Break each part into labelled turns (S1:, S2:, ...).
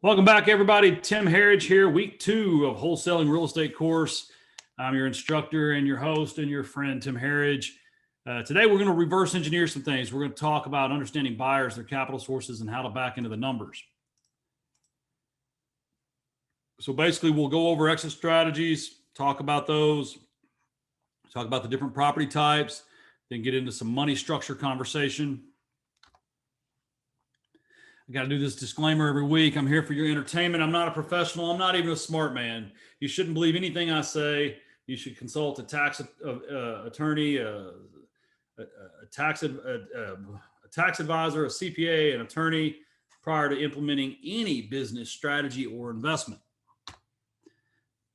S1: Welcome back, everybody. Tim Harridge here, week 2 of Wholesaling Real Estate course. I'm your instructor and your host and your friend, Tim Harridge. Today, we're going to reverse engineer some things. We're going to talk about understanding buyers, their capital sources, and how to back into the numbers. So basically, we'll go over exit strategies, talk about those, talk about the different property types, then get into some money structure conversation. I got to do this disclaimer every week. I'm here for your entertainment. I'm not a professional. I'm not even a smart man. You shouldn't believe anything I say. You should consult a tax attorney, a tax advisor, a CPA, an attorney prior to implementing any business strategy or investment.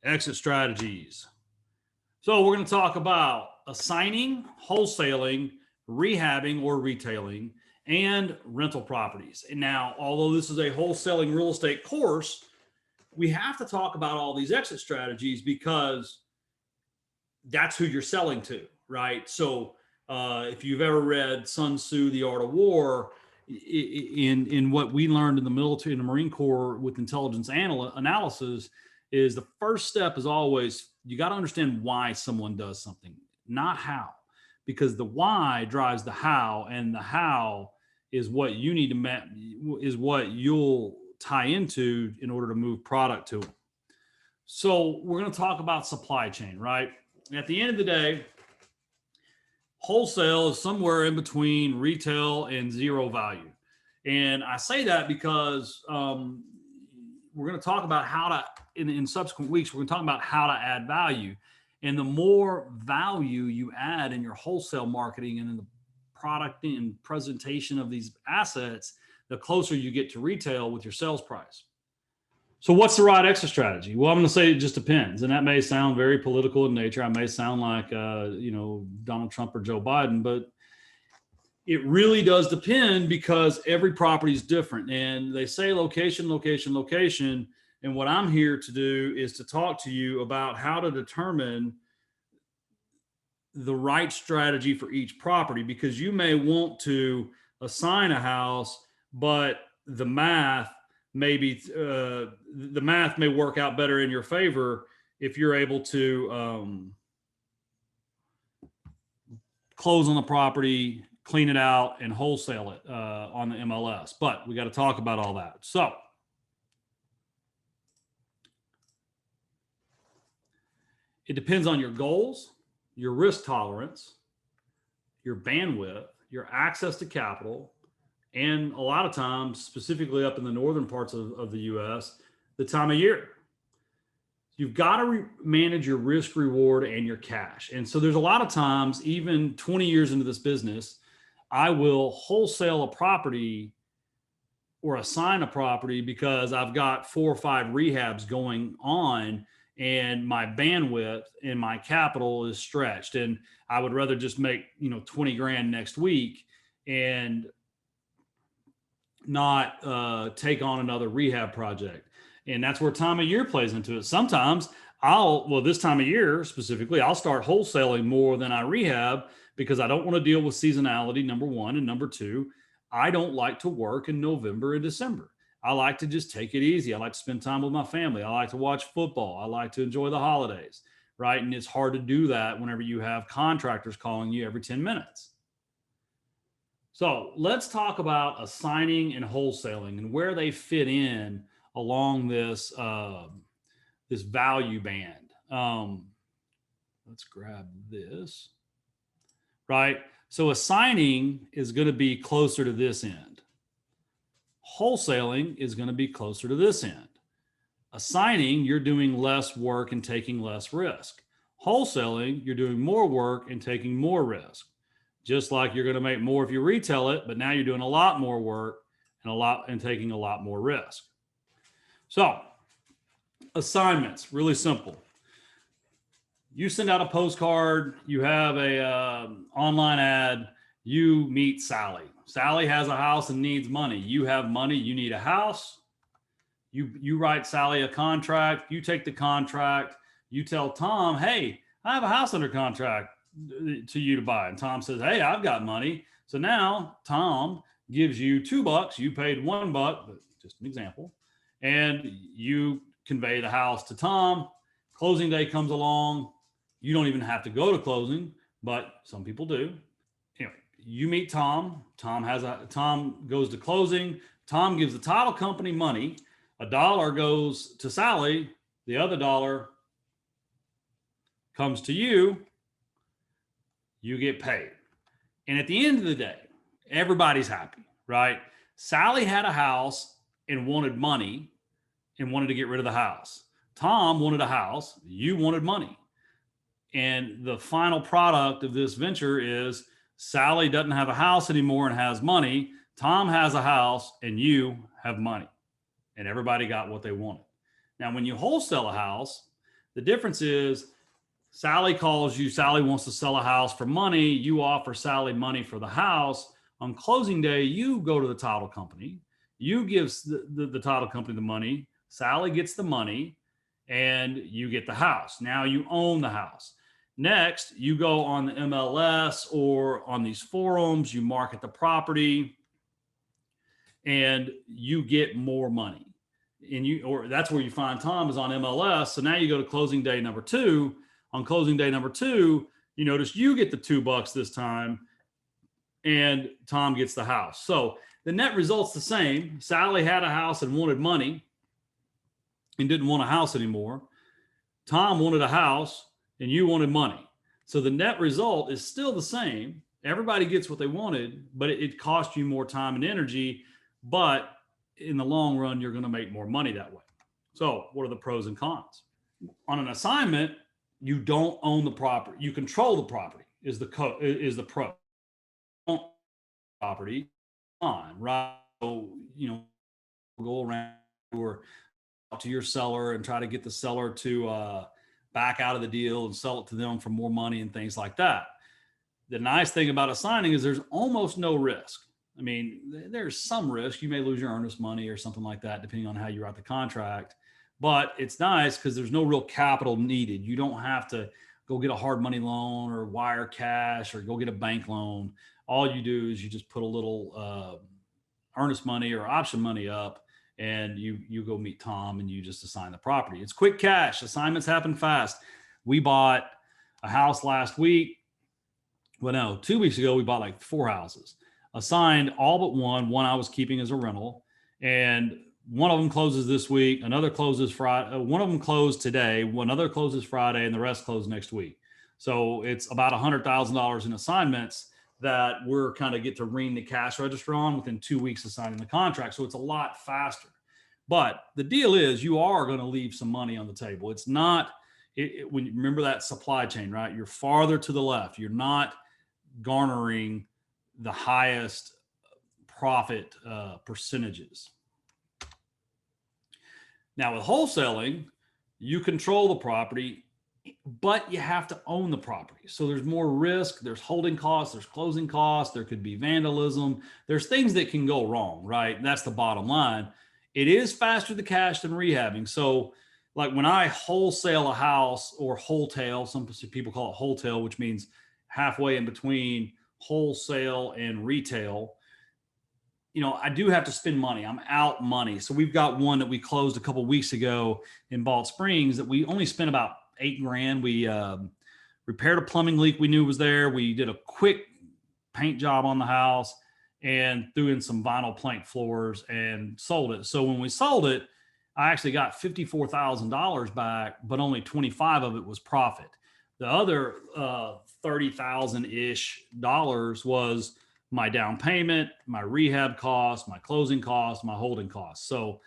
S1: Exit strategies. So we're going to talk about assigning, wholesaling, rehabbing or retailing, and rental properties. And now, although this is a wholesaling real estate course, we have to talk about all these exit strategies because that's who you're selling to, right? So if you've ever read Sun Tzu, The Art of War, in what we learned in the military and the Marine Corps with intelligence analysis, is the first step is always, you got to understand why someone does something, not how. Because the why drives the how, and the how is what you need to is what you'll tie into in order to move product to them. So we're going to talk about supply chain, right? At the end of the day, wholesale is somewhere in between retail and zero value. And I say that because we're going to talk about how to, in subsequent weeks, we're going to talk about how to add value. And the more value you add in your wholesale marketing and in the product and presentation of these assets, the closer you get to retail with your sales price. So what's the right exit strategy? Well, I'm going to say it just depends. And that may sound very political in nature. I may sound like, Donald Trump or Joe Biden, but it really does depend because every property is different. And they say location, location, location. And what I'm here to do is to talk to you about how to determine the right strategy for each property, because you may want to assign a house, but the math may work out better in your favor if you're able to close on the property, clean it out, and wholesale it on the MLS. But we got to talk about all that. So it depends on your goals, your risk tolerance, your bandwidth, your access to capital, and a lot of times, specifically up in the northern parts of the U.S., the time of year. You've got to manage your risk reward and your cash. And so there's a lot of times, even 20 years into this business, I will wholesale a property or assign a property because I've got 4 or 5 rehabs going on and my bandwidth and my capital is stretched, and I would rather just make 20 grand next week and not take on another rehab project. And that's where time of year plays into it. Sometimes this time of year specifically, I'll start wholesaling more than I rehab because I don't want to deal with seasonality, number one, and number two, I don't like to work in November and December. I like to just take it easy. I like to spend time with my family. I like to watch football. I like to enjoy the holidays, right? And it's hard to do that whenever you have contractors calling you every 10 minutes. So let's talk about assigning and wholesaling and where they fit in along this, this value band. Let's grab this, right? So assigning is going to be closer to this end. Wholesaling is going to be closer to this end. Assigning, you're doing less work and taking less risk. Wholesaling, you're doing more work and taking more risk. Just like you're going to make more if you retail it, but now you're doing a lot more work and taking a lot more risk. So, assignments, really simple. You send out a postcard, you have a online ad, you meet Sally. Sally has a house and needs money. You have money, you need a house. You write Sally a contract, you take the contract, you tell Tom, hey, I have a house under contract to you to buy. And Tom says, hey, I've got money. So now Tom gives you $2, you paid $1, but just an example. and you convey the house to Tom. Closing day comes along. You don't even have to go to closing, but some people do. Anyway, you meet Tom. Tom goes to closing. Tom gives the title company money. $1 goes to Sally. The other $1 comes to you. You get paid. And at the end of the day, everybody's happy, right? Sally had a house and wanted money and wanted to get rid of the house. Tom wanted a house. You wanted money. And the final product of this venture is Sally doesn't have a house anymore and has money. Tom has a house and you have money. And everybody got what they wanted. Now, when you wholesale a house, the difference is Sally calls you. Sally wants to sell a house for money. You offer Sally money for the house. On closing day, you go to the title company. You give the title company the money. Sally gets the money and you get the house. Now you own the house. Next, you go on the MLS or on these forums, you market the property and you get more money. Or that's where you find Tom is on MLS. So now you go to closing day number 2. On closing day number 2, you notice you get the $2 this time and Tom gets the house. So the net result's the same. Sally had a house and wanted money and didn't want a house anymore. Tom wanted a house and you wanted money. So the net result is still the same. Everybody gets what they wanted, but it costs you more time and energy. But in the long run, you're going to make more money that way. So what are the pros and cons? On an assignment, you don't own the property. You control the property is the pro. Property on, right? So, go around or talk to your seller and try to get the seller to back out of the deal and sell it to them for more money and things like that. The nice thing about assigning is there's almost no risk. I mean, there's some risk. You may lose your earnest money or something like that, depending on how you write the contract. But it's nice because there's no real capital needed. You don't have to go get a hard money loan or wire cash or go get a bank loan. All you do is you just put a little earnest money or option money up and you go meet Tom and you just assign the property. It's quick cash. Assignments happen fast. We bought a house last week. Well, no, 2 weeks ago, we bought like 4 houses. Assigned all but one I was keeping as a rental. And one of them closes this week. Another closes Friday. One of them closed today. One other closes Friday and the rest close next week. So it's about $100,000 in assignments that we're kind of get to ring the cash register on within 2 weeks of signing the contract. So it's a lot faster. But the deal is you are going to leave some money on the table. It's not, when you remember that supply chain, right? You're farther to the left. You're not garnering the highest profit percentages. Now with wholesaling, you control the property, but you have to own the property. So there's more risk, there's holding costs, there's closing costs, there could be vandalism. There's things that can go wrong, right? And that's the bottom line. It is faster to cash than rehabbing. So like when I wholesale a house or wholetail, some people call it wholetail, which means halfway in between wholesale and retail, I do have to spend money. I'm out money. So we've got one that we closed a couple of weeks ago in Bald Springs that we only spent about $8,000. We repaired a plumbing leak we knew was there. We did a quick paint job on the house and threw in some vinyl plank floors and sold it. So when we sold it, I actually got $54,000 back, but only 25 of it was profit. The other 30,000-ish dollars was my down payment, my rehab costs, my closing costs, my holding costs. So,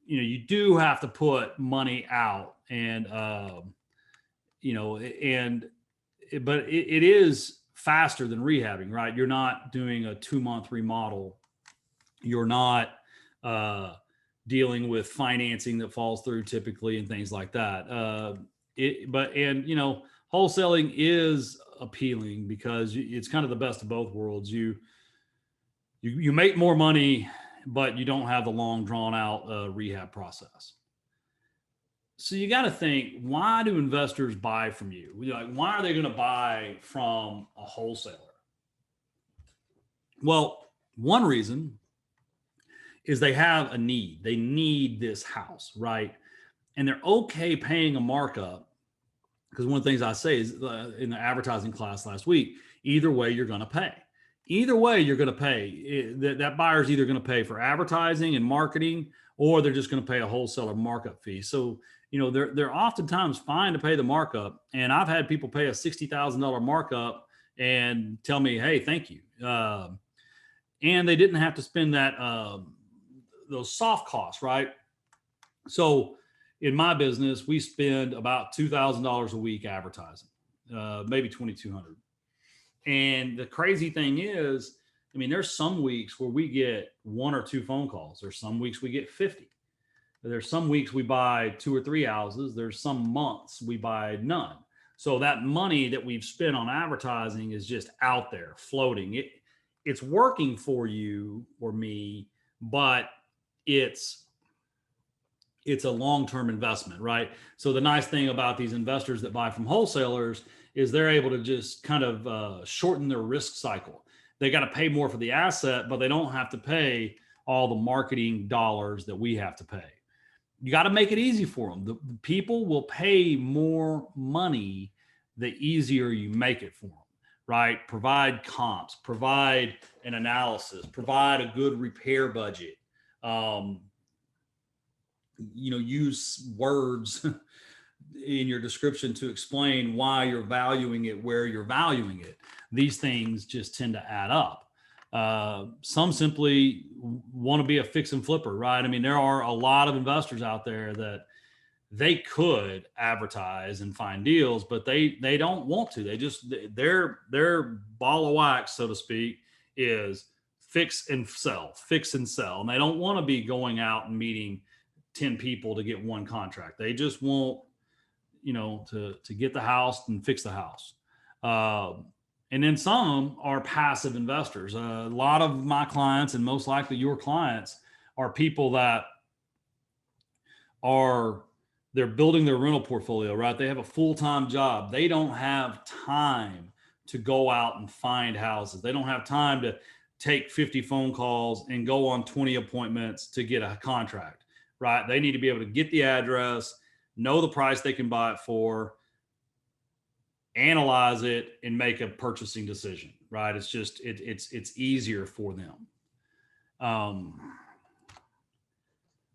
S1: you do have to put money out and, but it is faster than rehabbing, right? You're not doing a 2-month remodel. You're not dealing with financing that falls through typically and things like that. Wholesaling is appealing because it's kind of the best of both worlds. You make more money, but you don't have the long drawn out rehab process. So you got to think, why do investors buy from you? Why are they going to buy from a wholesaler? Well, one reason is they have a need. They need this house, right? And they're okay paying a markup, because one of the things I say is in the advertising class last week, either way, you're going to pay. Either way, you're going to pay. That buyer's either going to pay for advertising and marketing, or they're just going to pay a wholesaler markup fee. So, they're oftentimes fine to pay the markup. And I've had people pay a $60,000 markup and tell me, hey, thank you. And they didn't have to spend those soft costs, right? So in my business, we spend about $2,000 a week advertising, maybe $2,200. And the crazy thing is, there's some weeks where we get 1 or 2 phone calls. There's some weeks we get 50. There's some weeks we buy 2 or 3 houses. There's some months we buy none. So that money that we've spent on advertising is just out there floating. It's working for you or me, but it's a long-term investment, right? So the nice thing about these investors that buy from wholesalers is they're able to just kind of shorten their risk cycle. They got to pay more for the asset, but they don't have to pay all the marketing dollars that we have to pay. You got to make it easy for them. The people will pay more money the easier you make it for them, right? Provide comps, provide an analysis, provide a good repair budget. Use words in your description to explain why you're valuing it, where you're valuing it. These things just tend to add up. Some simply want to be a fix and flipper, right? There are a lot of investors out there that they could advertise and find deals, but they don't want to. They just, their ball of wax, so to speak, is fix and sell. And they don't want to be going out and meeting 10 people to get one contract. They just want, to get the house and fix the house. And then some are passive investors. A lot of my clients, and most likely your clients, are people that they're building their rental portfolio, right? They have a full-time job. They don't have time to go out and find houses. They don't have time to take 50 phone calls and go on 20 appointments to get a contract, right? They need to be able to get the address, know the price they can buy it for, analyze it, and make a purchasing decision, right? It's just, it's easier for them.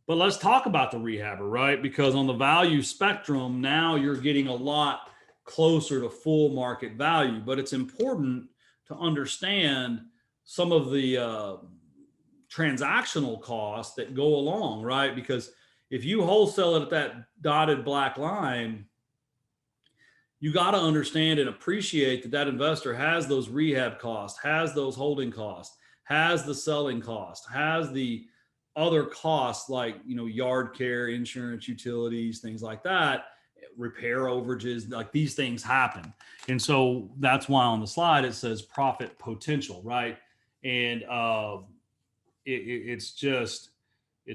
S1: But let's talk about the rehabber, right? Because on the value spectrum, now you're getting a lot closer to full market value, but it's important to understand some of the transactional costs that go along, right? Because if you wholesale it at that dotted black line, you got to understand and appreciate that that investor has those rehab costs, has those holding costs, has the selling cost, has the other costs like, yard care, insurance, utilities, things like that, repair overages, like these things happen. And so that's why on the slide it says profit potential, right? And it's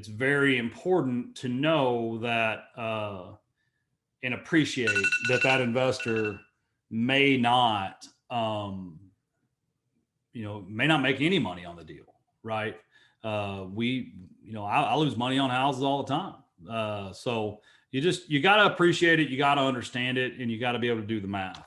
S1: very important to know that and appreciate that investor may not make any money on the deal, right? I lose money on houses all the time. So you got to appreciate it. You got to understand it, and you got to be able to do the math.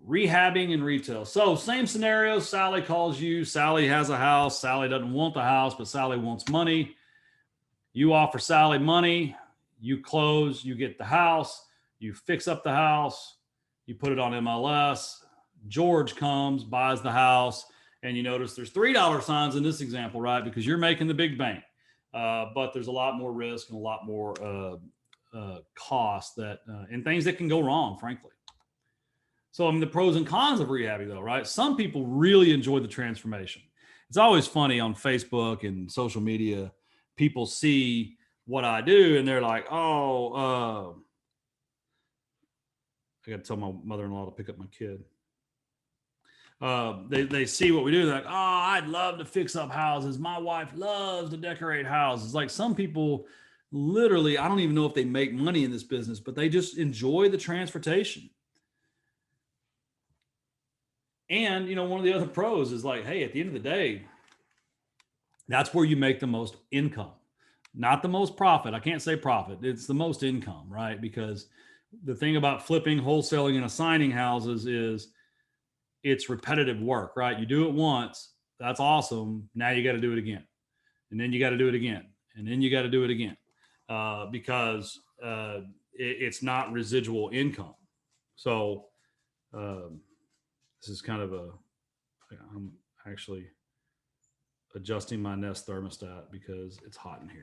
S1: Rehabbing and retail. So same scenario. Sally calls you. Sally has a house. Sally doesn't want the house, but Sally wants money. You offer Sally money. You close, you get the house, you fix up the house, you put it on MLS. George comes, buys the house, and you notice there's $3 signs in this example, right? Because you're making the big bank. But there's a lot more risk and a lot more cost and things that can go wrong, frankly. So, the pros and cons of rehabbing though, right? Some people really enjoy the transformation. It's always funny on Facebook and social media, people see what I do and they're like, I got to tell my mother-in-law to pick up my kid. They see what we do. They're like, I'd love to fix up houses. My wife loves to decorate houses. Like some people literally, I don't even know if they make money in this business, but they just enjoy the transportation. And, one of the other pros is like, hey, at the end of the day, That's where you make the most income, not the most profit. I can't say profit. It's the most income, right? Because the thing about flipping, wholesaling, and assigning houses is it's repetitive work, right? You do it once, that's awesome. Now you got to do it again, and then you got to do it again, and then you got to do it again, because it's not residual income. So this is kind of a. I'm actually adjusting my Nest thermostat because it's hot in here.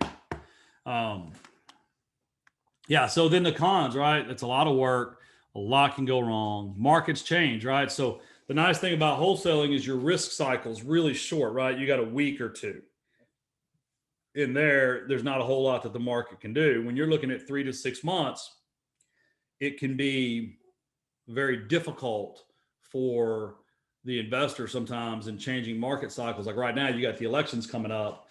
S1: Yeah. So then the cons, right? It's a lot of work. A lot can go wrong. Markets change, right? So the nice thing about wholesaling is your risk cycle is really short, right? You got a week or two. In there, there's not a whole lot that the market can do. When you're looking at 3 to 6 months, it can be very difficult for the investor sometimes in changing market cycles. Like right now, you got the elections coming up.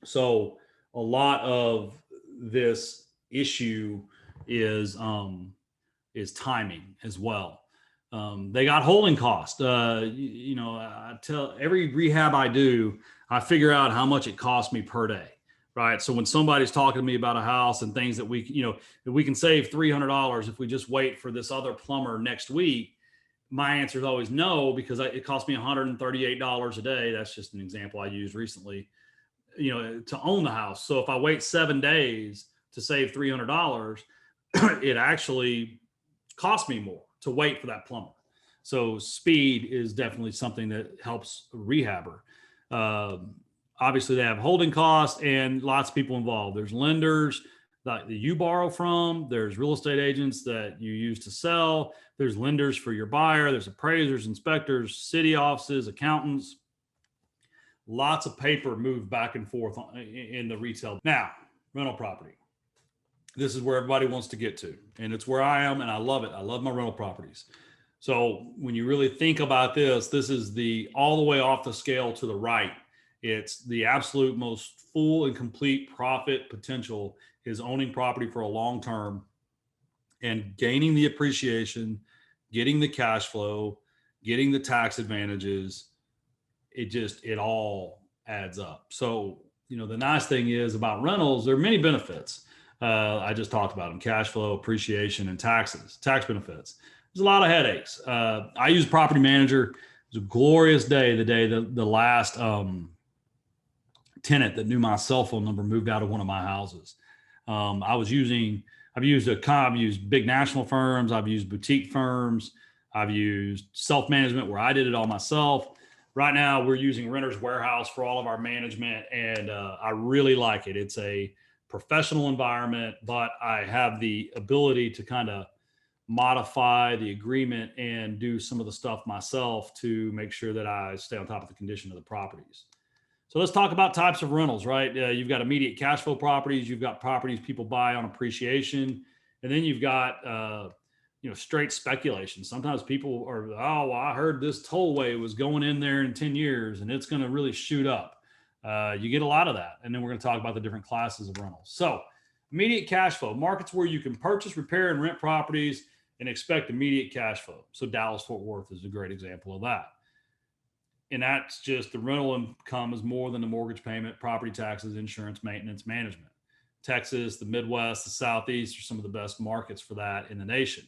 S1: So a lot of this issue is timing as well. They got holding cost. I tell every rehab I do, I figure out how much it costs me per day. Right. So when somebody's talking to me about a house and things that if we can save $300 if we just wait for this other plumber next week, my answer is always no, because it cost me $138 a day. That's just an example I used recently, to own the house. So if I wait 7 days to save $300, it actually costs me more to wait for that plumber. So speed is definitely something that helps a rehabber. Obviously, they have holding costs and lots of people involved. There's lenders that you borrow from. There's real estate agents that you use to sell. There's lenders for your buyer. There's appraisers, inspectors, city offices, accountants. Lots of paper moved back and forth in the retail. Now, rental property. This is where everybody wants to get to, and it's where I am, and I love it. I love my rental properties. So when you really think about this is the all the way off the scale to the right. It's the absolute most full and complete profit potential is owning property for a long term and gaining the appreciation, getting the cash flow, getting the tax advantages. It all adds up. So, the nice thing is about rentals, there are many benefits. I just talked about them: cash flow, appreciation, and tax benefits. There's a lot of headaches. I use Property Manager. It was a glorious day, the last tenant that knew my cell phone number moved out of one of my houses. I've used big national firms. I've used boutique firms. I've used self-management where I did it all myself. Right now we're using Renters Warehouse for all of our management. And I really like it. It's a professional environment, but I have the ability to kind of modify the agreement and do some of the stuff myself to make sure that I stay on top of the condition of the properties. So let's talk about types of rentals, right? You've got immediate cash flow properties. You've got properties people buy on appreciation. And then you've got, straight speculation. Sometimes people are, I heard this tollway was going in there in 10 years and it's going to really shoot up. You get a lot of that. And then we're going to talk about the different classes of rentals. So immediate cash flow, markets where you can purchase, repair, and rent properties and expect immediate cash flow. So Dallas-Fort Worth is a great example of that. And that's just the rental income is more than the mortgage payment, property taxes, insurance, maintenance, management. Texas, the Midwest, the Southeast are some of the best markets for that in the nation.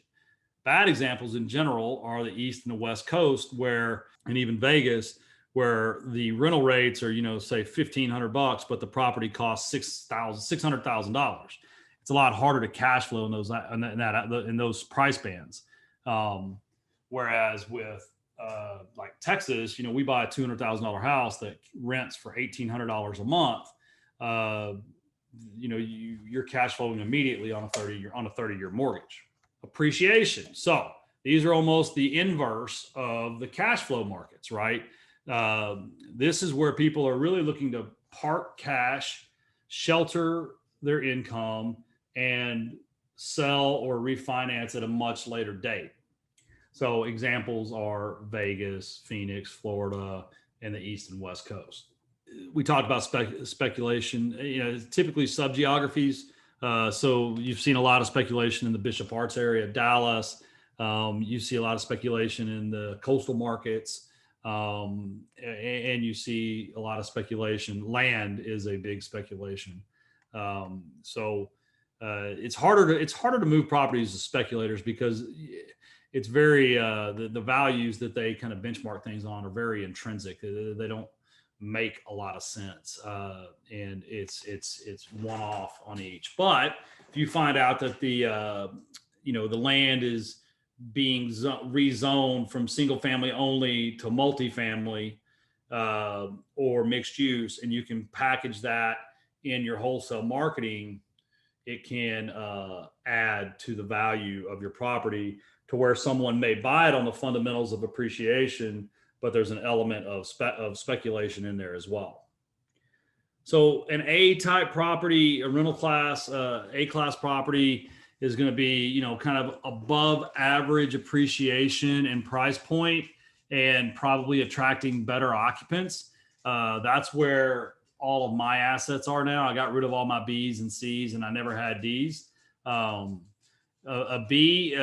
S1: Bad examples in general are the East and the West Coast, and even Vegas, where the rental rates are, say $1,500, but the property costs $600,000. It's a lot harder to cash flow in those price bands. Whereas with like Texas, we buy a $200,000 house that rents for $1,800 a month. You're cash flowing immediately on a 30-year mortgage. Appreciation. So these are almost the inverse of the cash flow markets, right? This is where people are really looking to park cash, shelter their income, and sell or refinance at a much later date. So examples are Vegas, Phoenix, Florida, and the East and West Coast. We talked about speculation, typically subgeographies. So you've seen a lot of speculation in the Bishop Arts area of Dallas. You see a lot of speculation in the coastal markets. And you see a lot of speculation. Land is a big speculation. So it's harder to move properties to speculators because it's very the values that they kind of benchmark things on are very intrinsic. They don't make a lot of sense, and it's one off on each. But if you find out that the land is being rezoned from single family only to multifamily or mixed use, and you can package that in your wholesale marketing, it can add to the value of your property to where someone may buy it on the fundamentals of appreciation, but there's an element of speculation in there as well. So an A type property, a rental class, A class property is going to be, kind of above average appreciation and price point and probably attracting better occupants. That's where all of my assets are now. I got rid of all my B's and C's and I never had D's. A B,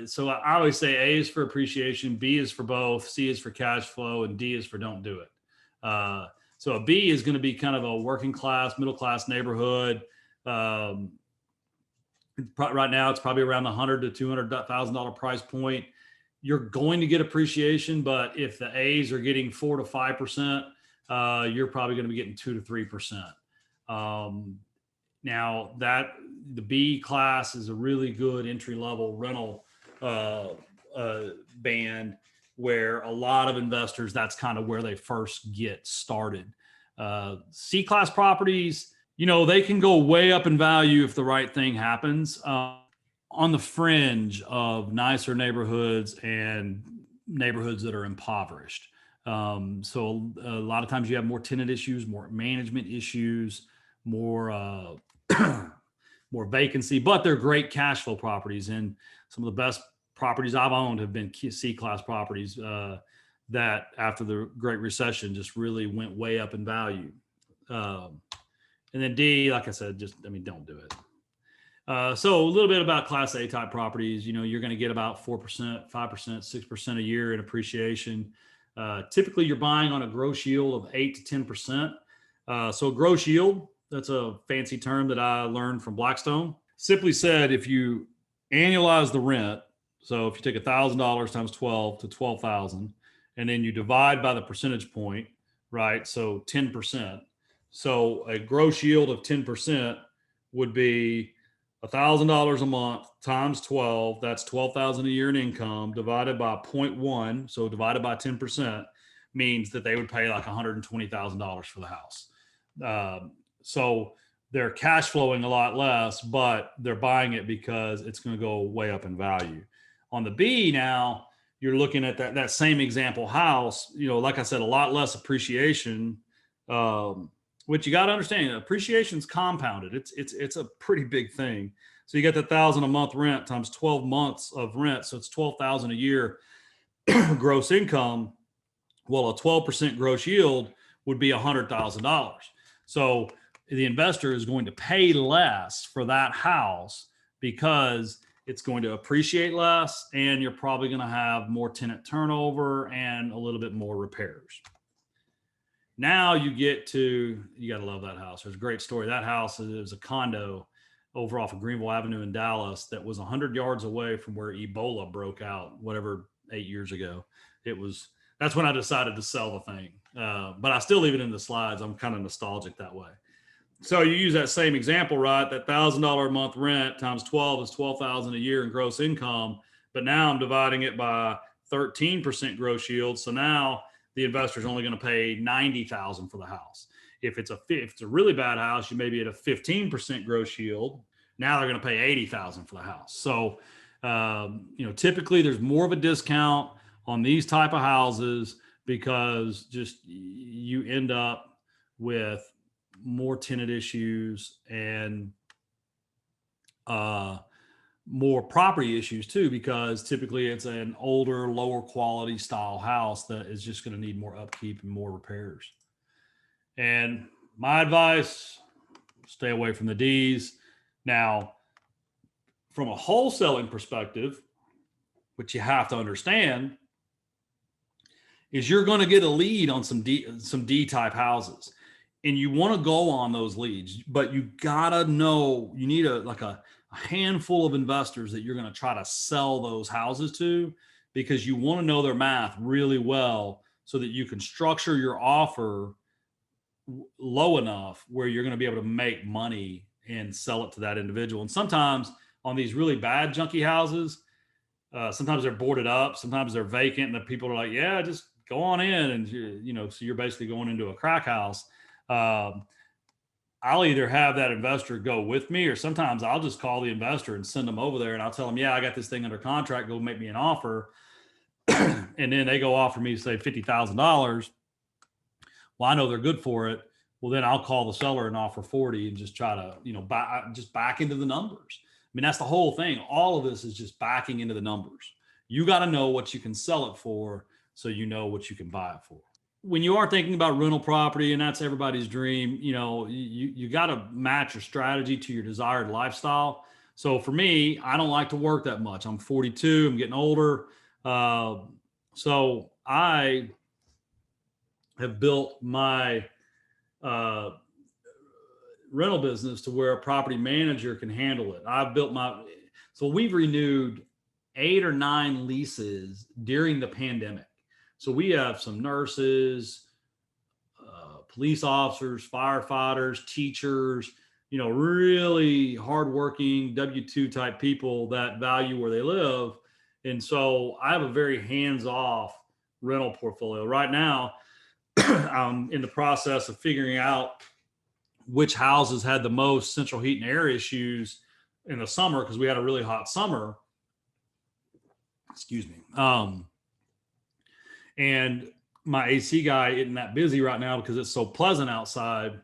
S1: so I always say A is for appreciation, B is for both, C is for cash flow, and D is for don't do it. So a B is going to be kind of a working class, middle class neighborhood. Right now, it's probably around the $100,000 to $200,000 price point. You're going to get appreciation, but if the A's are getting 4 to 5%, you're probably going to be getting 2 to 3%. Now that the B class is a really good entry level rental band where a lot of investors, that's kind of where they first get started. C class properties, they can go way up in value if the right thing happens on the fringe of nicer neighborhoods and neighborhoods that are impoverished. So a lot of times you have more tenant issues, more management issues, more more vacancy, but they're great cash flow properties. And some of the best properties I've owned have been C class properties that after the Great Recession just really went way up in value. And then D, like I said, don't do it. So a little bit about Class A type properties. You're going to get about 4%, 5%, 6% a year in appreciation. Typically, you're buying on a gross yield of 8 to 10%. So gross yield, that's a fancy term that I learned from Blackstone. Simply said, if you annualize the rent, so if you take $1,000 times 12 to 12,000, and then you divide by the percentage point, right? So 10%. So a gross yield of 10% would be $1,000 a month times 12. That's 12,000 a year in income divided by 0.1. So divided by 10% means that they would pay like $120,000 for the house. So they're cash flowing a lot less, but they're buying it because it's going to go way up in value. On the B now, you're looking at that same example house, like I said, a lot less appreciation. Which you got to understand, appreciation's compounded. It's a pretty big thing. So you got the $1,000 a month rent times 12 months of rent. So it's 12,000 a year gross income. Well, a 12% gross yield would be $100,000. So the investor is going to pay less for that house because it's going to appreciate less, and you're probably going to have more tenant turnover and a little bit more repairs. Now you got to love that house. There's a great story. That house is a condo over off of Greenville Avenue in Dallas that was 100 yards away from where Ebola broke out, 8 years ago. That's when I decided to sell the thing. But I still leave it in the slides. I'm kind of nostalgic that way. So you use that same example, right? That $1,000 a month rent times 12 is 12,000 a year in gross income. But now I'm dividing it by 13% gross yield. So now the investor is only going to pay $90,000 for the house. If it's a really bad house, you may be at a 15% gross yield. Now they're going to pay $80,000 for the house. So, typically there's more of a discount on these type of houses because just you end up with more tenant issues and more property issues too, because typically it's an older, lower quality style house that is just going to need more upkeep and more repairs. And my advice, stay away from the D's. Now, from a wholesaling perspective, what you have to understand is you're going to get a lead on some D type houses, and you want to go on those leads, but you gotta know you need a handful of investors that you're going to try to sell those houses to, because you want to know their math really well so that you can structure your offer low enough where you're going to be able to make money and sell it to that individual. And sometimes on these really bad junky houses, sometimes they're boarded up, sometimes they're vacant, and the people are like, yeah, just go on in. And so you're basically going into a crack house. I'll either have that investor go with me, or sometimes I'll just call the investor and send them over there, and I'll tell them, yeah, I got this thing under contract, go make me an offer. And then they go offer me, say, $50,000. Well, I know they're good for it. Well, then I'll call the seller and offer 40 and just try to, just back into the numbers. I mean, that's the whole thing. All of this is just backing into the numbers. You got to know what you can sell it for, so you know what you can buy it for. When you are thinking about rental property, and that's everybody's dream, you got to match your strategy to your desired lifestyle. So for me, I don't like to work that much. I'm 42, I'm getting older. So I have built my rental business to where a property manager can handle it. So we've renewed 8 or 9 leases during the pandemic. So we have some nurses, police officers, firefighters, teachers, really hardworking W-2 type people that value where they live. And so I have a very hands-off rental portfolio. Right now, I'm in the process of figuring out which houses had the most central heat and air issues in the summer, because we had a really hot summer. Excuse me. And my AC guy isn't that busy right now because it's so pleasant outside.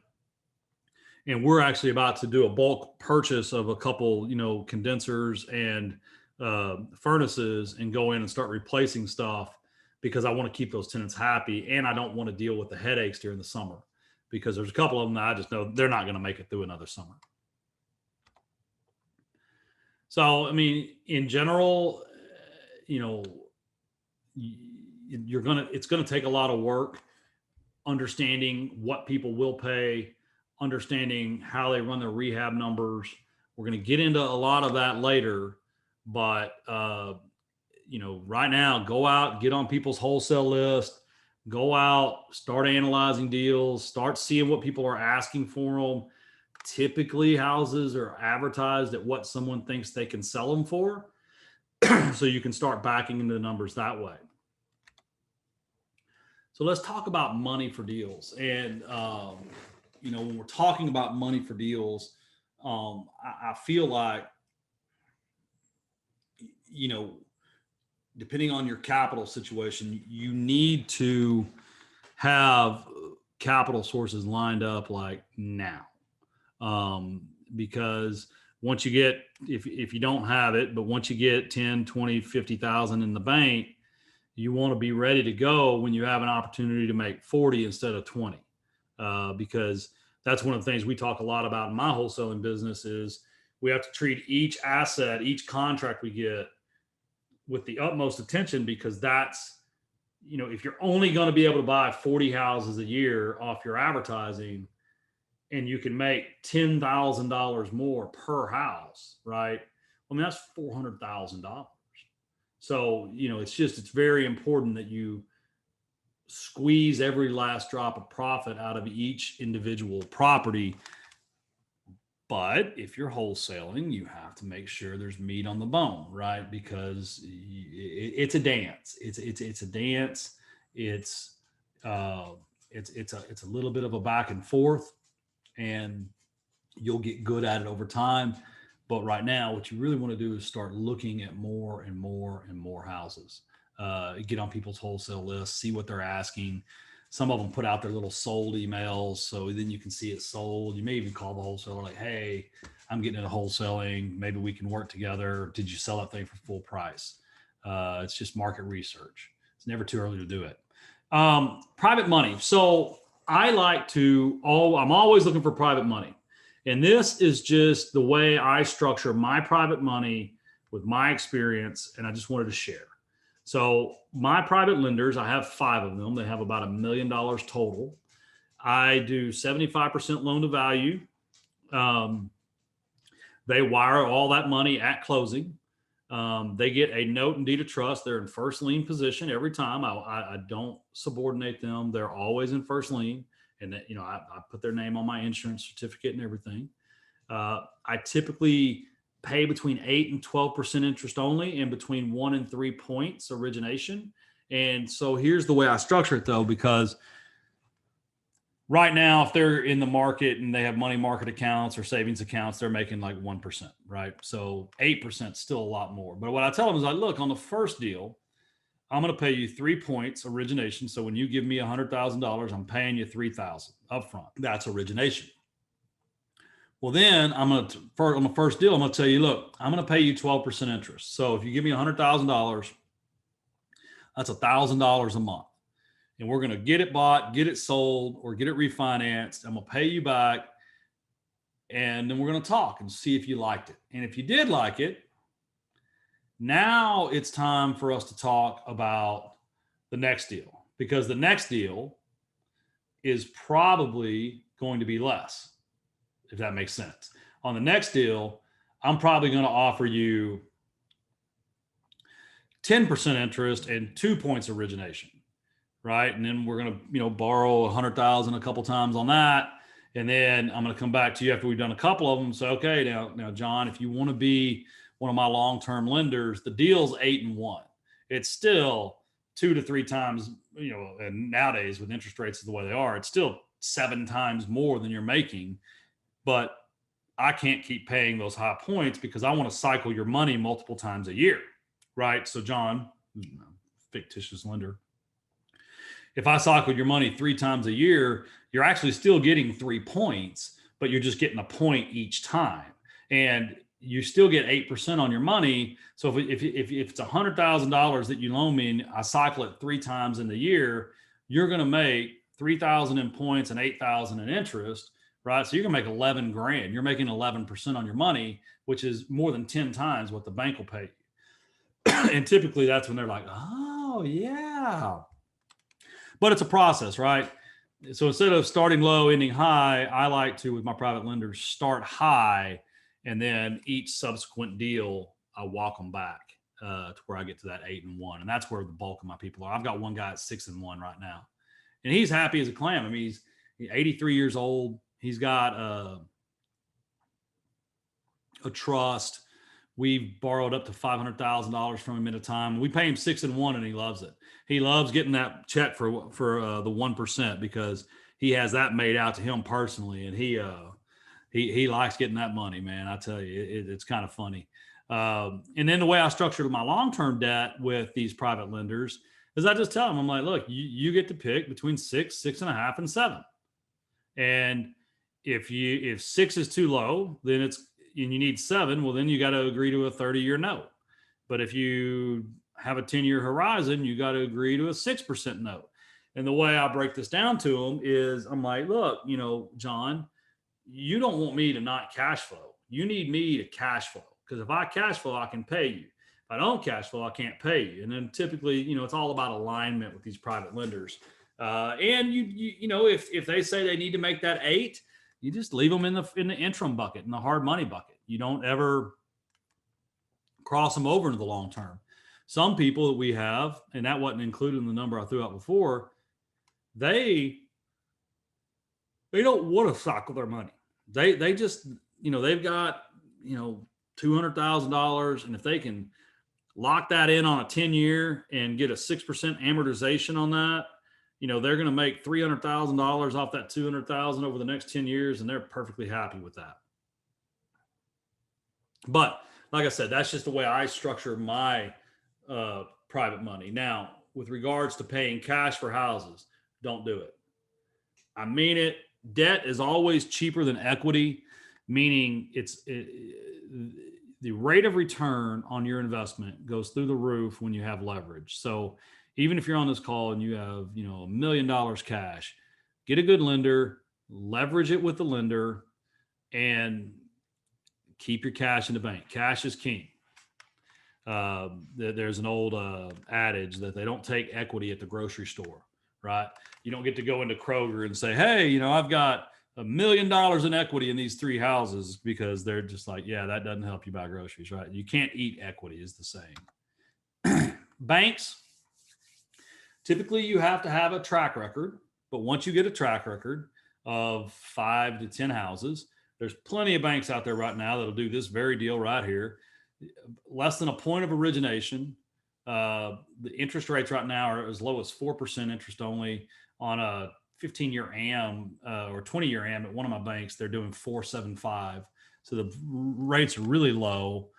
S1: And we're actually about to do a bulk purchase of a couple, condensers and furnaces, and go in and start replacing stuff, because I want to keep those tenants happy. And I don't want to deal with the headaches during the summer, because there's a couple of them that I just know they're not going to make it through another summer. So, I mean, in general, it's going to take a lot of work understanding what people will pay, understanding how they run their rehab numbers. We're going to get into a lot of that later, but right now, go out, get on people's wholesale list, go out, start analyzing deals, start seeing what people are asking for them. Typically, houses are advertised at what someone thinks they can sell them for. So you can start backing into the numbers that way. So let's talk about money for deals. And, when we're talking about money for deals, I feel like, depending on your capital situation, you need to have capital sources lined up like now. Because once you get, if you don't have it, but once you get 10, 20, 50,000 in the bank, you want to be ready to go when you have an opportunity to make 40 instead of 20. Because that's one of the things we talk a lot about in my wholesaling business is we have to treat each asset, each contract we get with the utmost attention, because that's, if you're only going to be able to buy 40 houses a year off your advertising, and you can make $10,000 more per house, right? I mean, that's $400,000. So, it's very important that you squeeze every last drop of profit out of each individual property. But if you're wholesaling, you have to make sure there's meat on the bone, right? Because it's a dance. It's a dance. It's a little bit of a back and forth, and you'll get good at it over time. But right now, what you really want to do is start looking at more and more and more houses. Get on people's wholesale lists, see what they're asking. Some of them put out their little sold emails, so then you can see it sold. You may even call the wholesaler like, hey, I'm getting into wholesaling. Maybe we can work together. Did you sell that thing for full price? It's just market research. It's never too early to do it. Private money. So I'm always looking for private money. And this is just the way I structure my private money with my experience, and I just wanted to share. So my private lenders, I have 5 of them. They have about $1 million total. I do 75% loan to value. Um, they wire all that money at closing. They get a note and deed of trust. They're in first lien position every time. I don't subordinate them. They're always in first lien. And that, I put their name on my insurance certificate and everything. I typically pay between 8 and 12% interest only, and between 1 and 3 points origination. And so here's the way I structure it, though, because right now, if they're in the market and they have money market accounts or savings accounts, they're making like 1%, right? So 8% is still a lot more. But what I tell them is, look, on the first deal, I'm going to pay you 3 points origination. So when you give me $100,000, I'm paying you 3,000 upfront. That's origination. Well, then I'm going to, on the first deal, I'm going to tell you, look, I'm going to pay you 12% interest. So if you give me $100,000, that's $1,000 a month. And we're going to get it bought, get it sold, or get it refinanced. I'm going to pay you back. And then we're going to talk and see if you liked it. And if you did like it, now it's time for us to talk about the next deal, because the next deal is probably going to be less, if that makes sense. On the next deal, I'm probably going to offer you 10% interest and 2 points origination, right? And then we're going to, borrow 100,000 a couple times on that. And then I'm going to come back to you after we've done a couple of them. So, okay, now, John, if you want to be one of my long-term lenders, the deal's 8 and 1. It's still 2 to 3 times, and nowadays with interest rates the way they are, it's still 7 times more than you're making. But I can't keep paying those high points because I want to cycle your money multiple times a year, right? So, John, fictitious lender, if I cycle your money 3 times a year, you're actually still getting 3 points, but you're just getting a point each time. And you still get 8% on your money. So if it's $100,000 that you loan me and I cycle it 3 times in the year, you're going to make 3,000 in points and 8,000 in interest, right? So you're going to make 11 grand. You're making 11% on your money, which is more than 10 times what the bank will pay you. And typically that's when they're like, oh yeah. But it's a process, right? So instead of starting low, ending high, I like to, with my private lenders, start high, and then each subsequent deal, I walk them back to where I get to that 8 and 1. And that's where the bulk of my people are. I've got one guy at 6 and 1 right now. And he's happy as a clam. I mean, he's 83 years old. He's got a trust. We've borrowed up to $500,000 from him at a time. We pay him 6 and 1, and he loves it. He loves getting that check for the 1% because he has that made out to him personally, and he likes getting that money, man. I tell you, it's kind of funny. And then the way I structured my long-term debt with these private lenders is I just tell them, I'm like, look, you get to pick between 6, 6.5, and 7. And if 6 is too low, then and you need 7, well, then you got to agree to a 30-year note. But if you have a 10-year horizon, you got to agree to a 6% note. And the way I break this down to them is I'm like, look, John, you don't want me to not cash flow. You need me to cash flow, because if I cash flow, I can pay you. If I don't cash flow, I can't pay you. And then typically, it's all about alignment with these private lenders. And if they say they need to make that 8, you just leave them in the interim bucket, in the hard money bucket. You don't ever cross them over into the long term. Some people that we have, and that wasn't included in the number I threw out before, they don't want to cycle their money. They just, they've got, $200,000. And if they can lock that in on a 10-year and get a 6% amortization on that, they're going to make $300,000 off that $200,000 over the next 10 years. And they're perfectly happy with that. But like I said, that's just the way I structure my private money. Now, with regards to paying cash for houses, don't do it. I mean it. Debt is always cheaper than equity, meaning the rate of return on your investment goes through the roof when you have leverage. So even if you're on this call and you have, $1 million cash, get a good lender, leverage it with the lender, and keep your cash in the bank. Cash is king. There's an old adage that they don't take equity at the grocery store, right? You don't get to go into Kroger and say, hey, I've got $1 million in equity in these 3 houses, because they're just like, yeah, that doesn't help you buy groceries, right? You can't eat equity, is the saying. Banks, typically you have to have a track record, but once you get a track record of 5 to 10 houses, there's plenty of banks out there right now that'll do this very deal right here. Less than a point of origination. The interest rates right now are as low as 4% interest only. On a 15-year AM or 20-year AM at one of my banks, they're doing 4.75. So the rates are really low.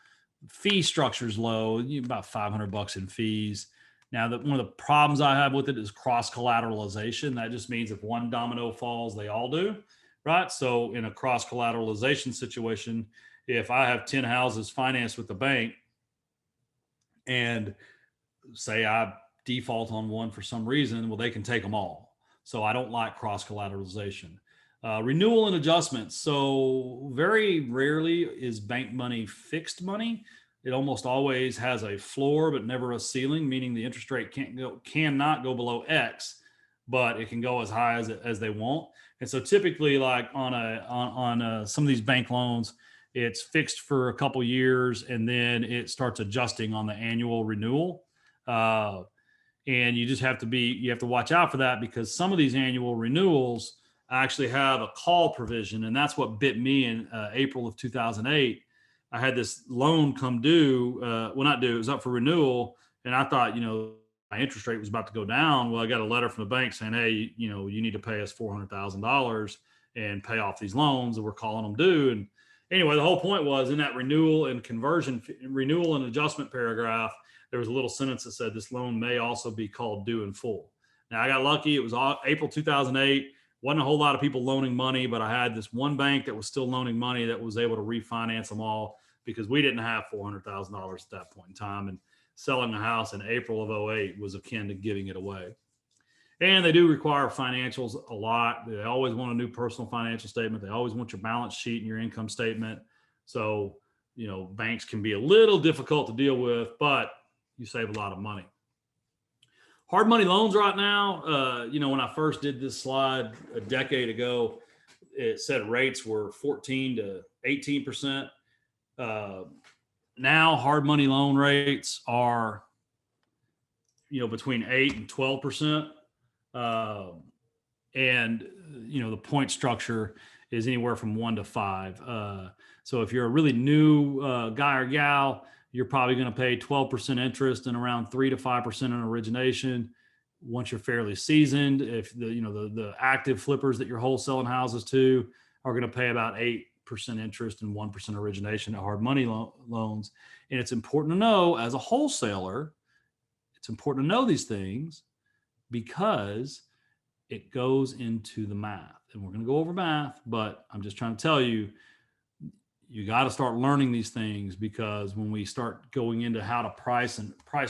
S1: Fee structure is low, about $500 in fees. Now, one of the problems I have with it is cross collateralization. That just means if one domino falls, they all do, right? So in a cross collateralization situation, if I have 10 houses financed with the bank and say I default on one for some reason, well, they can take them all. So I don't like cross collateralization. Renewal and adjustments. So very rarely is bank money fixed money. It almost always has a floor, but never a ceiling, meaning the interest rate cannot go below X, but it can go as high as they want. And so typically, like on some of these bank loans, it's fixed for a couple years, and then it starts adjusting on the annual renewal. And you just have to watch out for that, because some of these annual renewals actually have a call provision. And that's what bit me in April of 2008. I had this loan come due, not due, it was up for renewal. And I thought, my interest rate was about to go down. Well, I got a letter from the bank saying, hey, you need to pay us $400,000 and pay off these loans that we're calling them due. And anyway, the whole point was, in that renewal and adjustment paragraph, there was a little sentence that said this loan may also be called due in full. Now, I got lucky. It was April 2008. Wasn't a whole lot of people loaning money, but I had this one bank that was still loaning money that was able to refinance them all, because we didn't have $400,000 at that point in time. And selling a house in April of 08 was akin to giving it away. And they do require financials a lot. They always want a new personal financial statement. They always want your balance sheet and your income statement. So, banks can be a little difficult to deal with, but you save a lot of money. Hard money loans right now, when I first did this slide a decade ago, it said rates were 14 to 18%. Now hard money loan rates are, between 8 and 12%. And, the point structure is anywhere from 1 to 5. So if you're a really new guy or gal, you're probably going to pay 12% interest and around 3 to 5% on origination. Once you're fairly seasoned, if the active flippers that you're wholesaling houses to are going to pay about 8% interest and 1% origination at hard money loans. And it's important to know, as a wholesaler, it's important to know these things, because it goes into the math. And we're going to go over math, but I'm just trying to tell you, you got to start learning these things, because when we start going into how to price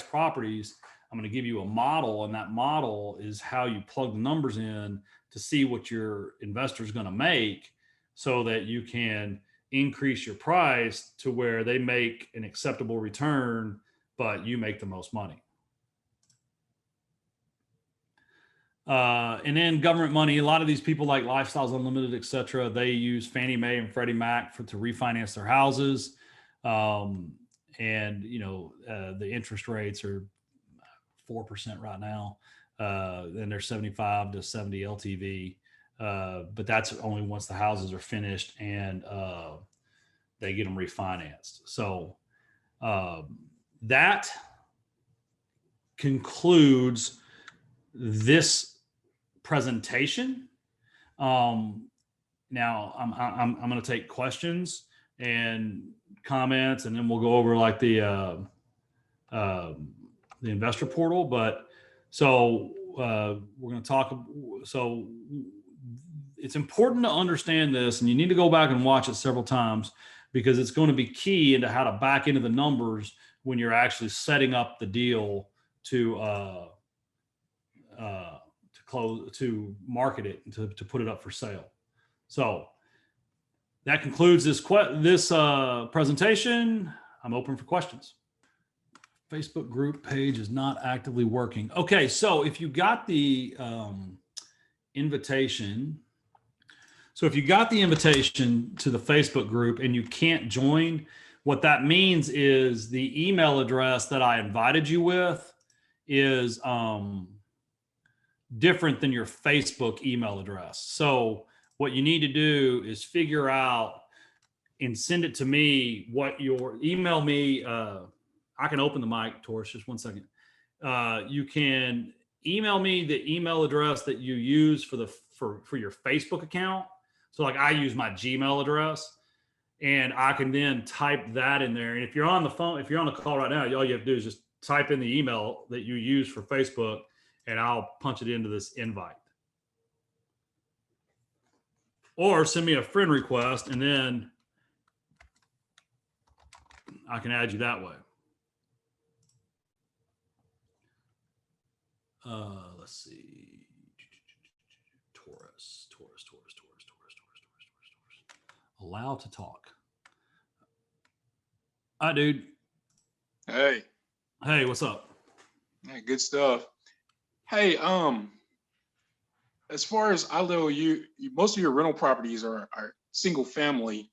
S1: properties, I'm going to give you a model, and that model is how you plug the numbers in to see what your investor is going to make, so that you can increase your price to where they make an acceptable return, but you make the most money. And then government money. A lot of these people, like Lifestyles Unlimited, et cetera, they use Fannie Mae and Freddie Mac to refinance their houses. And, the interest rates are 4% right now. And they're 75 to 70 LTV. But that's only once the houses are finished and they get them refinanced. So that concludes this presentation. Now I'm going to take questions and comments, and then we'll go over like the investor portal. But so we're going to talk. So it's important to understand this, and you need to go back and watch it several times, because it's going to be key into how to back into the numbers when you're actually setting up the deal to close, to market it, and to put it up for sale. So that concludes this presentation. I'm open for questions. Facebook group page is not actively working. Okay, so if you got the invitation, if you got the invitation to the Facebook group and you can't join, what that means is the email address that I invited you with is different than your Facebook email address. So what you need to do is figure out and send it to me email me. I can open the mic, Taurus, just 1 second. You can email me the email address that you use for your Facebook account. So like I use my Gmail address, and I can then type that in there. And if you're on the phone, if you're on the call right now, all you have to do is just type in the email that you use for Facebook, and I'll punch it into this invite. Or send me a friend request, and then I can add you that way. Let's see. Taurus. Allow to talk. Hi, dude.
S2: Hey,
S1: what's up?
S2: yeah, good stuff. Hey, as far as I know, you most of your rental properties are single family.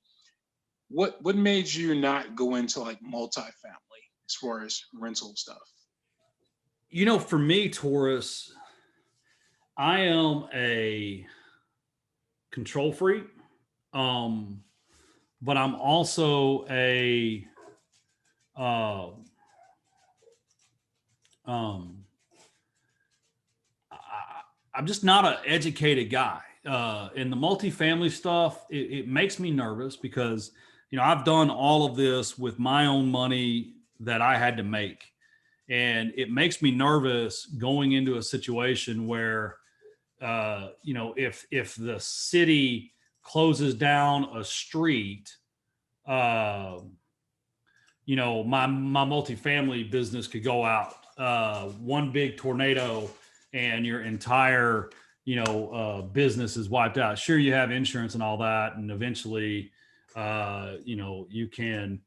S2: What made you not go into like multifamily as far as rental stuff?
S1: For me, Taurus, I am a control freak. But I'm also I'm just not an educated guy. In the multifamily stuff, it makes me nervous because, I've done all of this with my own money that I had to make. And it makes me nervous going into a situation where, if the city closes down a street, my multifamily business could go out. One big tornado and your entire, business is wiped out. Sure, you have insurance and all that, and eventually, you can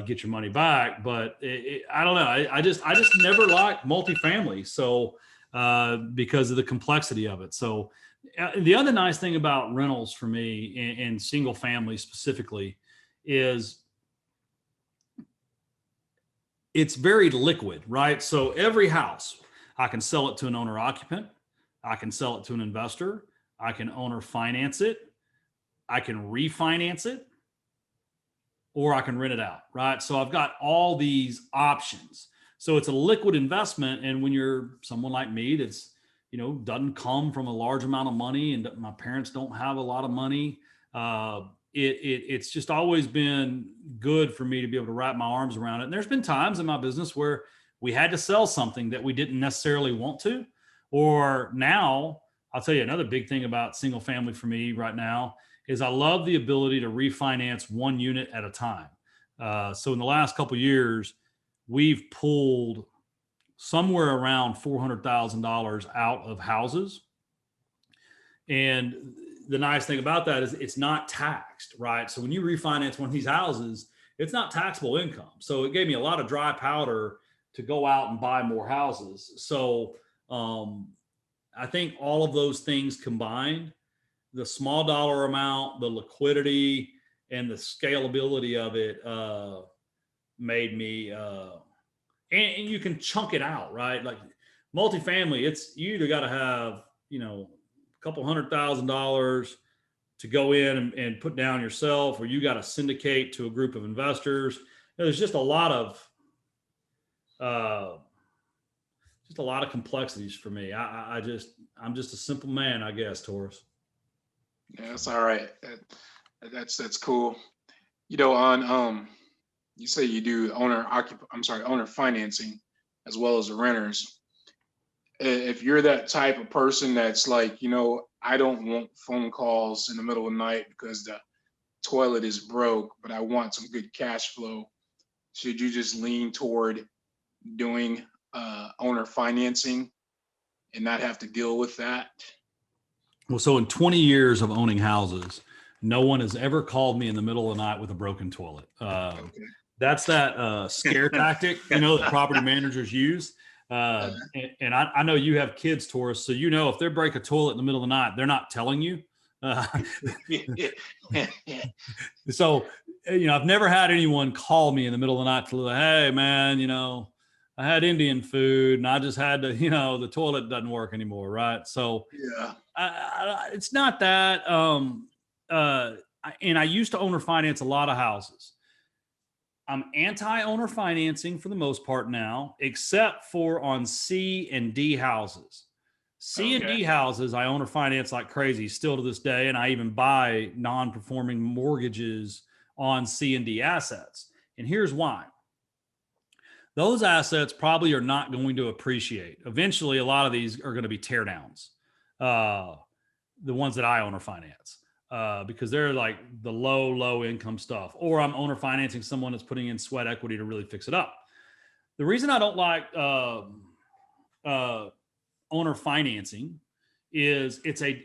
S1: get your money back. But I don't know. I just never liked multifamily. So because of the complexity of it. So the other nice thing about rentals for me and single family specifically is it's very liquid, right? So every house, I can sell it to an owner occupant. I can sell it to an investor. I can owner finance it. I can refinance it, or I can rent it out, right? So I've got all these options. So it's a liquid investment. And when you're someone like me that's, doesn't come from a large amount of money, and my parents don't have a lot of money, it's just always been good for me to be able to wrap my arms around it. And there's been times in my business where we had to sell something that we didn't necessarily want to, or now I'll tell you another big thing about single family for me right now is I love the ability to refinance one unit at a time. So in the last couple of years, we've pulled somewhere around $400,000 out of houses. And the nice thing about that is it's not taxed, right? So when you refinance one of these houses, it's not taxable income. So it gave me a lot of dry powder to go out and buy more houses. So I think all of those things combined, the small dollar amount, the liquidity, and the scalability of it made me, and you can chunk it out, right? Like multifamily, you either got to have, a couple $100,000 to go in and put down yourself, or you got to syndicate to a group of investors. There's just a lot of complexities for me. I'm just a simple man, I guess, Taurus.
S2: Yeah, that's all right. That's cool. On you say you do owner financing as well as the renters. If you're that type of person that's like, I don't want phone calls in the middle of the night because the toilet is broke, but I want some good cash flow, should you just lean toward doing owner financing and not have to deal with that?
S1: Well, so in 20 years of owning houses, no one has ever called me in the middle of the night with a broken toilet.
S2: Okay.
S1: That's that scare tactic, that property managers use. And I know you have kids, Taurus, so if they break a toilet in the middle of the night, they're not telling you. Uh, so, I've never had anyone call me in the middle of the night to, hey, man, I had Indian food and I just had to, the toilet doesn't work anymore, right? So,
S2: Yeah.
S1: it's not that. And I used to owner finance a lot of houses. I'm anti-owner financing for the most part now, except for on C and D houses. C and D houses, I owner finance like crazy still to this day, and I even buy non-performing mortgages on C and D assets. And here's why. Those assets probably are not going to appreciate. Eventually, a lot of these are going to be teardowns, the ones that I owner finance. Because they're like the low income stuff, or I'm owner financing someone that's putting in sweat equity to really fix it up. The reason I don't like owner financing is it's a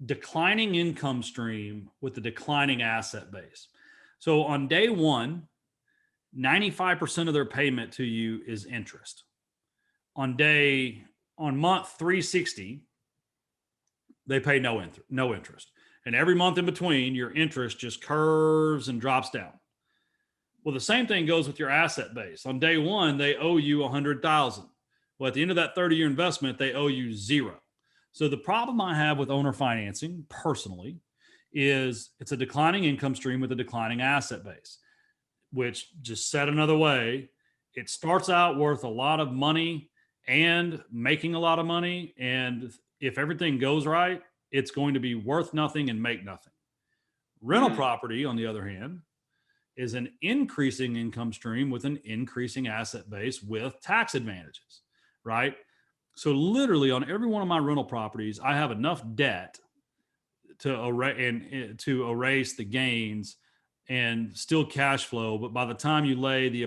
S1: declining income stream with a declining asset base. So on day one, 95% of their payment to you is interest. On month 360, they pay no interest. And every month in between, your interest just curves and drops down. Well, the same thing goes with your asset base. On day one, they owe you $100,000. Well, at the end of that 30-year investment, they owe you $0. So the problem I have with owner financing personally is it's a declining income stream with a declining asset base, which, just said another way, it starts out worth a lot of money and making a lot of money. And if everything goes right, it's going to be worth nothing and make nothing. Rental property, on the other hand, is an increasing income stream with an increasing asset base with tax advantages, right? So literally on every one of my rental properties, I have enough debt to erase the gains and still cash flow. But by the time you lay the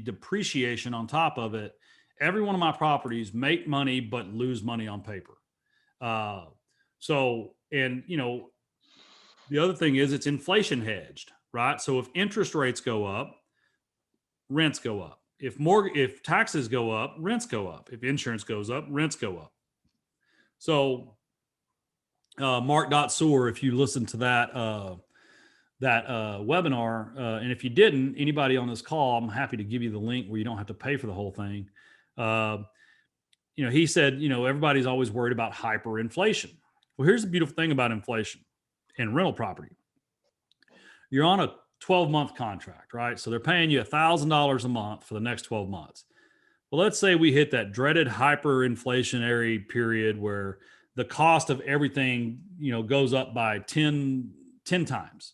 S1: depreciation on top of it, every one of my properties make money but lose money on paper. The other thing is it's inflation hedged, right? So if interest rates go up, rents go up. If taxes go up, rents go up. If insurance goes up, rents go up. So Mark.Sewer, if you listen to that webinar, and if you didn't, anybody on this call, I'm happy to give you the link where you don't have to pay for the whole thing. He said, everybody's always worried about hyperinflation. Well, here's the beautiful thing about inflation in rental property. You're on a 12-month contract, right? So they're paying you $1,000 a month for the next 12 months. Well, let's say we hit that dreaded hyperinflationary period where the cost of everything, goes up by 10 times.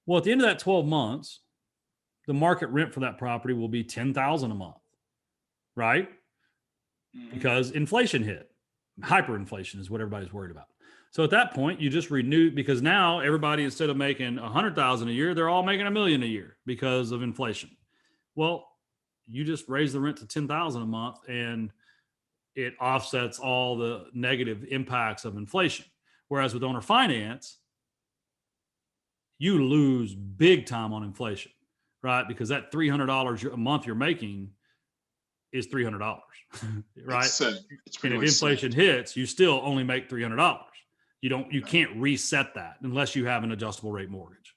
S1: Well, at the end of that 12 months, the market rent for that property will be $10,000 a month, right? Because inflation hit. Hyperinflation is what everybody's worried about. So at that point, you just renew, because now everybody, instead of making $100,000 a year, they're all making $1 million a year because of inflation. Well, you just raise the rent to $10,000 a month, and it offsets all the negative impacts of inflation. Whereas with owner finance, you lose big time on inflation, right? Because that $300 a month you're making is $300, right?
S2: It's
S1: and if inflation hits, you still only make $300. You can't reset that unless you have an adjustable rate mortgage.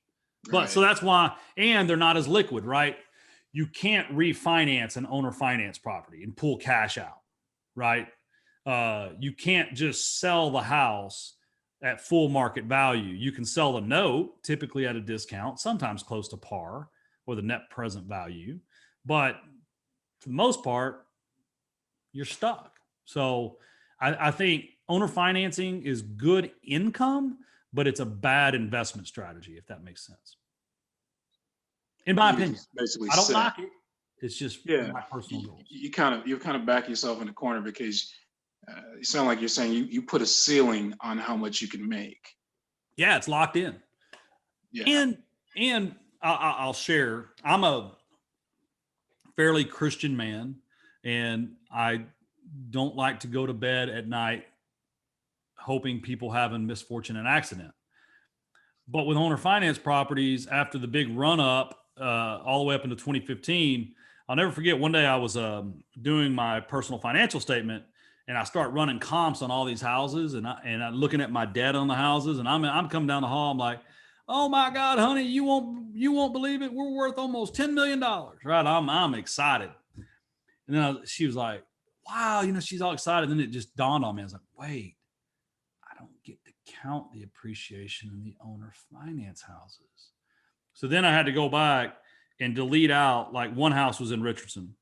S1: But so that's why, and they're not as liquid, right? You can't refinance an owner finance property and pull cash out, right? You can't just sell the house at full market value. You can sell the note typically at a discount, sometimes close to par or the net present value. But for the most part, you're stuck. So I think owner financing is good income, but it's a bad investment strategy, if that makes sense. In my opinion, I don't knock it. It's just my personal goals.
S2: You kind of back yourself in the corner because you sound like you're saying you put a ceiling on how much you can make.
S1: Yeah, it's locked in. Yeah. And I'll share, I'm a fairly Christian man, and I don't like to go to bed at night hoping people have a misfortune and accident. But with owner finance properties, after the big run up all the way up into 2015. I'll never forget one day I was doing my personal financial statement, and I start running comps on all these houses, and I'm looking at my debt on the houses, and I'm coming down the hall. I'm like, oh my God, honey, you won't believe it. We're worth almost $10 million, right? I'm excited. And then she was like, wow, she's all excited. And then it just dawned on me. I was like, wait, I don't get to count the appreciation in the owner finance houses. So then I had to go back and delete out, like, one house was in Richardson,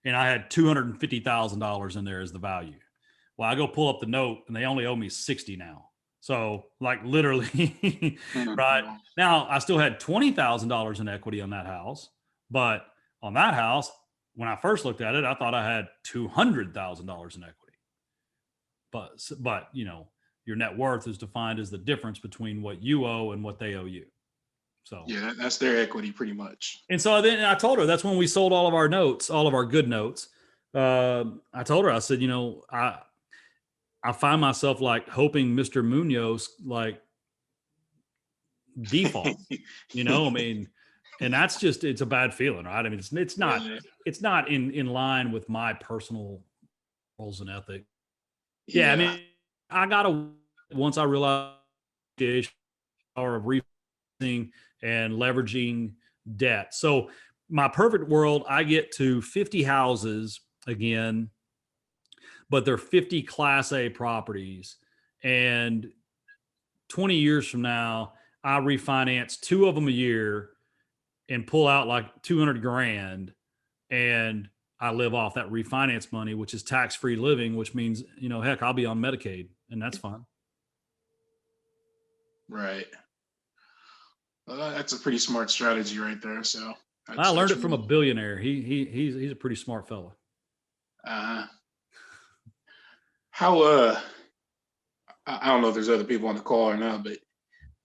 S1: and I had $250,000 in there as the value. Well, I go pull up the note, and they only owe me 60 now. So, like, literally, right now, I still had $20,000 in equity on that house, but on that house, when I first looked at it, I thought I had $200,000 in equity. But your net worth is defined as the difference between what you owe and what they owe you. So
S2: yeah, that's their equity pretty much.
S1: And so then I told her, that's when we sold all of our notes, all of our good notes. I told her, I said, I find myself, like, hoping Mr. Munoz, like, default, I mean, and that's just, it's a bad feeling, right? I mean, it's not in line with my personal morals and ethic. Yeah. I mean, once I realized the power of refinancing and leveraging debt. So my perfect world, I get to 50 houses again, but they're 50 Class A properties. And 20 years from now, I refinance 2 of them a year and pull out like 200 grand. And I live off that refinance money, which is tax-free living, which means, heck, I'll be on Medicaid, and that's fine.
S2: Right. Well, that's a pretty smart strategy right there. So
S1: I learned it from a billionaire. He's a pretty smart fella.
S2: How I don't know if there's other people on the call or not, but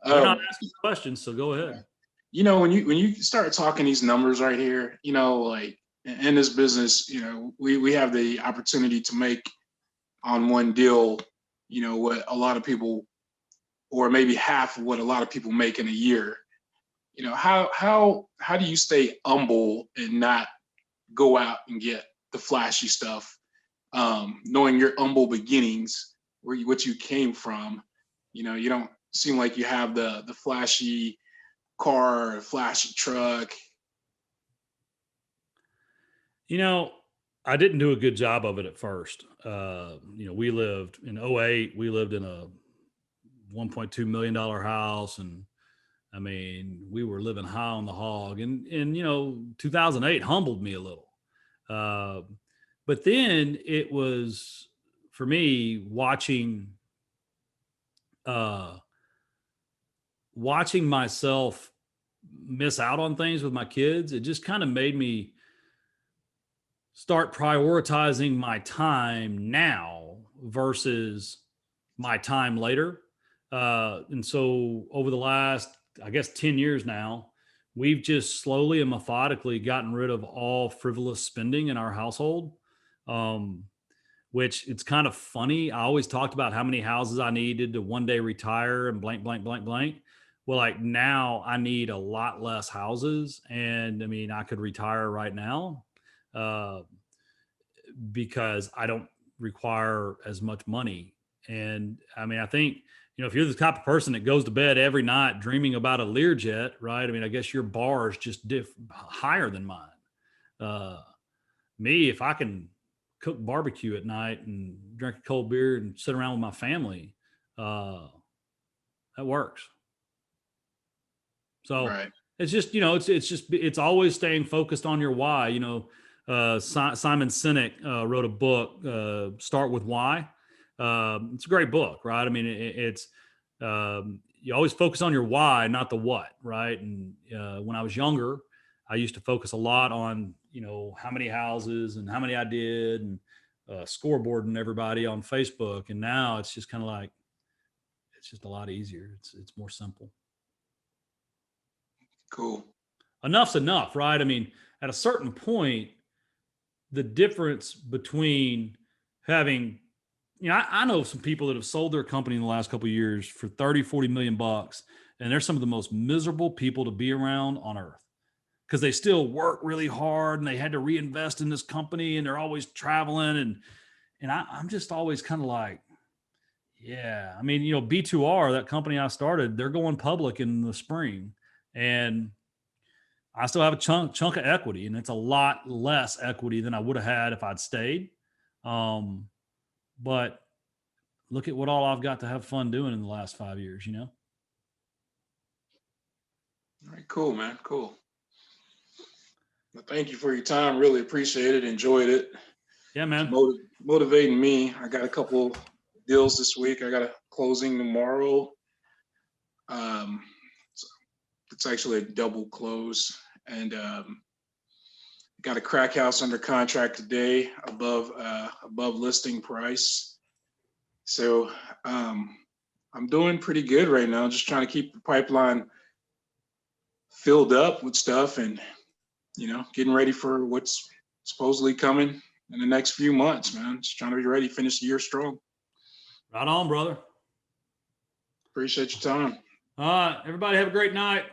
S1: they're not asking questions, so go ahead.
S2: When you start talking these numbers right here, like in this business, we have the opportunity to make on one deal, what a lot of people, or maybe half of what a lot of people make in a year. How do you stay humble and not go out and get the flashy stuff, knowing your humble beginnings, what you came from? You don't seem like you have the flashy car, flashy truck.
S1: I didn't do a good job of it at first. We lived in 2008, we lived in a $1.2 million house, and I mean, we were living high on the hog, and 2008 humbled me a little. But then it was, for me, watching myself miss out on things with my kids. It just kind of made me start prioritizing my time now versus my time later. And so over the last, I guess, 10 years now, we've just slowly and methodically gotten rid of all frivolous spending in our household, which, it's kind of funny. I always talked about how many houses I needed to one day retire and blank, blank, blank, blank. Well, like, now I need a lot less houses. And I mean, I could retire right now because I don't require as much money. And I mean, I think, if you're the type of person that goes to bed every night dreaming about a Learjet, right? I mean, I guess your bar is just higher than mine. Me, if I can cook barbecue at night and drink a cold beer and sit around with my family, that works. So right. It's just, it's always staying focused on your why. Simon Sinek wrote a book, Start With Why. It's a great book, right? I mean, it's you always focus on your why, not the what, right? And when I was younger, I used to focus a lot on, how many houses and how many I did, and scoreboarding everybody on Facebook. And now it's just kind of like, it's just a lot easier. It's more simple.
S2: Cool.
S1: Enough's enough, right? I mean, at a certain point, the difference between having, I know some people that have sold their company in the last couple of years for 30, 40 million bucks. And they're some of the most miserable people to be around on earth. because they still work really hard and they had to reinvest in this company and they're always traveling. And I'm just always kind of like, yeah, I mean, B2R, that company I started, they're going public in the spring, and I still have a chunk of equity, and it's a lot less equity than I would have had if I'd stayed. But look at what all I've got to have fun doing in the last 5 years,
S2: All right, cool, man. Cool. Well, thank you for your time. Really appreciate it. Enjoyed it.
S1: Yeah,
S2: It's
S1: man.
S2: motivating me. I got a couple deals this week. I got a closing tomorrow. So it's actually a double close, and got a crack house under contract today above listing price. So I'm doing pretty good right now. Just trying to keep the pipeline filled up with stuff, and getting ready for what's supposedly coming in the next few months, man. Just trying to be ready, finish the year strong.
S1: Right on, brother.
S2: Appreciate your time.
S1: All right, everybody have a great night.